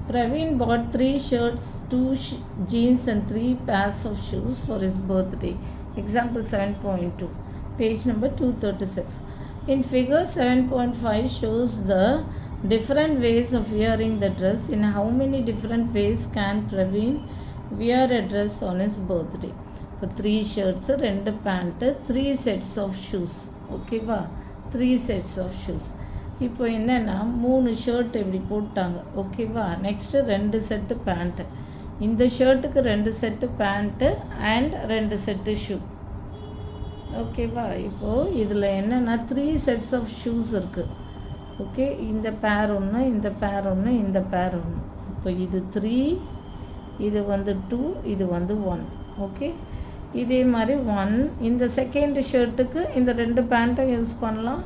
Praveen bought 3 shirts, 2 jeans and 3 pairs of shoes for his birthday. Example 7.2, page number 236. In figure 7.5 shows the different ways of wearing the dress. In how many different ways can Praveen wear a dress on his birthday? இப்போ 3 shirts, 2 pant, 3 sets of shoes. ஓகேவா, 3 sets of shoes. இப்போ என்னென்னா 3 shirt இப்படி போட்டாங்க. ஓகேவா, next 2 set pant. இந்த ஷர்ட்டுக்கு 2 set pant and 2 set shoe. ஓகேவா, இப்போது இதில் என்னென்னா 3 sets of shoes இருக்குது. ஓகே, இந்த பேர் ஒன்று, இந்த பேர் ஒன்று, இந்த பேர் ஒன்று. இப்போ இது 3, இது வந்து 2, இது வந்து 1. ஓகே, இதே மாதிரி 1. இந்த செகண்ட் ஷர்ட்டுக்கு இந்த 2 பேண்ட்டும் யூஸ் பண்ணலாம்,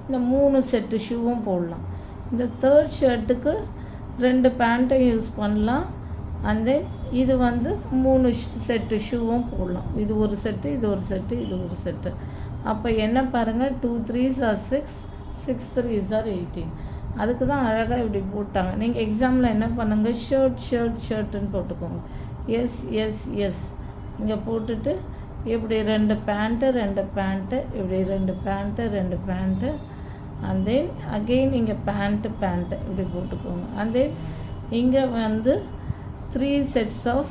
இந்த 3 செட்டு ஷூவும் போடலாம். இந்த தேர்ட் ஷர்ட்டுக்கு 2 பேண்ட்டும் யூஸ் பண்ணலாம், அண்ட் தென் இது வந்து 3 செட்டு ஷூவும் போடலாம். இது ஒரு செட்டு, இது ஒரு செட்டு, இது ஒரு செட்டு. அப்போ என்ன பாருங்கள், 2 3s are 6, 6 3s are 18. அதுக்கு தான் அழகாக இப்படி போட்டாங்க. நீங்கள் எக்ஸாமில் என்ன பண்ணுங்கள், ஷர்ட்டுன்னு போட்டுக்கோங்க. எஸ் எஸ் எஸ் இங்கே போட்டுட்டு இப்படி 2 பேண்ட்டு, 2 பேண்ட்டு, இப்படி 2 pant, 2 pant, and then again இங்கே பேண்ட்டு இப்படி போட்டுக்கோங்க. அண்ட் தென் இங்கே வந்து 3 sets of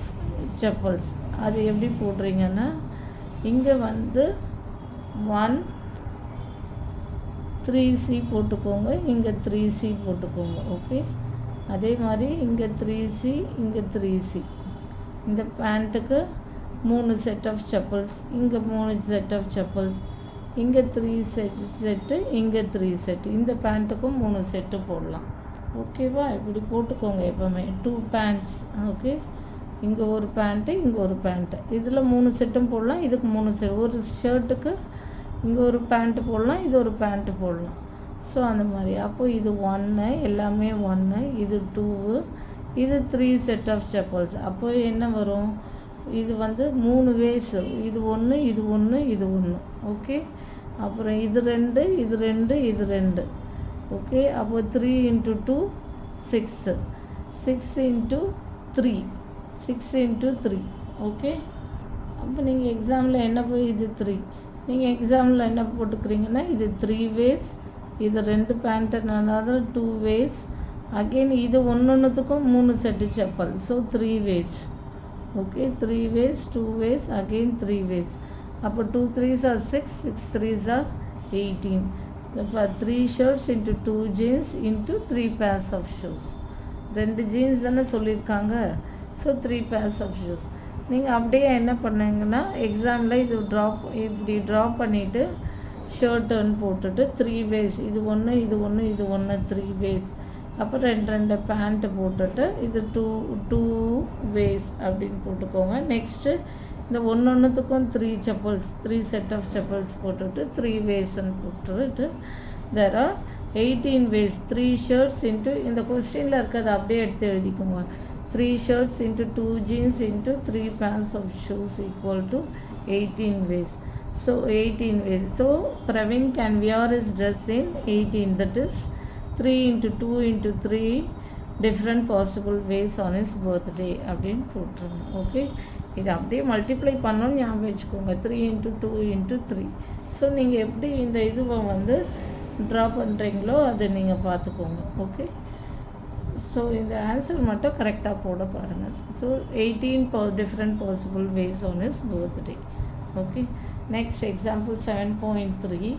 செப்பல்ஸ். அது எப்படி போடுறீங்கன்னா, இங்கே வந்து 1 3C போட்டுக்கோங்க, இங்கே 3C போட்டுக்கோங்க. ஓகே, அதே மாதிரி இங்கே 3C, இங்கே 3C. இந்த பேண்ட்டுக்கு 3 செட் ஆஃப் செப்பல்ஸ், இங்கே 3 செட் ஆஃப் செப்பல்ஸ், இங்கே 3 செட்டு, இங்கே 3 செட்டு. இந்த பேண்ட்டுக்கும் 3 செட்டு போடலாம். ஓகேவா, இப்படி போட்டுக்கோங்க எப்போவுமே. 2 பேண்ட்ஸ். ஓகே, இங்கே ஒரு பேண்ட்டு, இங்கே ஒரு பேண்ட்டு. இதில் 3 செட்டும் போடலாம், இதுக்கு 3 செட். ஒரு ஷர்ட்டுக்கு இங்கே ஒரு பேண்ட்டு போடலாம், இது ஒரு பேண்ட்டு போடலாம். ஸோ அந்த மாதிரி. அப்போது இது 1, எல்லாமே 1, இது 2, இது 3 செட் ஆஃப் செப்பல்ஸ். அப்போது என்ன வரும், இது வந்து 3 வேஸ். இது 1, இது 1, இது 1. ஓகே, அப்புறம் இது 2, இது 2, இது 2. ஓகே, அப்போது 3 × 2 6, 6 × 3, 6 × 3. ஓகே, அப்போ நீங்கள் எக்ஸாமில் என்ன இது 3, நீங்கள் எக்ஸாமில் என்ன போட்டுக்கிறீங்கன்னா, இது 3 வேஸ், இது 2 பேண்ட்டுனால 2 வேஸ், அகெயின் இது ஒன்றுத்துக்கும் 3 செட்டு செப்பல். So 3 ways. Okay, 3 ways, 2 ways, again 3 ways. அப்போ 2 3s are 6, 6 3s are 18. இப்போ 3 shirts into 2 jeans into 3 pairs of shoes. 2 jeans தானே சொல்லியிருக்காங்க. So 3 pairs of shoes. நீங்கள் அப்படியே என்ன பண்ணீங்கன்னா, எக்ஸாமில் இது இப்படி ட்ராப் பண்ணிவிட்டு ஷர்ட்டுன்னு போட்டுட்டு 3 வேஸ், இது 1, இது 1, இது 1, 3 வேஸ். அப்புறம் 2 பேண்ட்டு போட்டுட்டு இது 2 வேஸ் அப்படின்னு போட்டுக்கோங்க. நெக்ஸ்ட்டு இந்த ஒன்றுத்துக்கும் 3 செப்பல்ஸ், 3 செட் ஆஃப் செப்பல்ஸ் போட்டுட்டு 3 வேஸ்ன்னு போட்டுட்டு there are 18 ways. 3 shirts into, இந்த கொஸ்டினில் இருக்கிறத அப்படியே எடுத்து எழுதிக்கோங்க. 3 shirts into 2 jeans into 3 pairs of shoes equal to 18 ways. So 18 ways. So Praveen can wear his dress in 18, that is 3 × 2 × 3 different possible ways on his birthday அப்படின்னு போட்டுருங்க. Okay, இது அப்படியே மல்டிப்ளை பண்ணணும்னு ஞாபகம் வச்சுக்கோங்க. 3 × 2 × 3. ஸோ நீங்கள் எப்படி இந்த இதுவை வந்து ட்ரா பண்ணுறீங்களோ அதை நீங்கள் பார்த்துக்கோங்க. ஓகே, ஸோ இந்த ஆன்சர் மட்டும் கரெக்டாக போட பாருங்கள். So 18 different possible ways on his birthday. Okay, next example 7.3.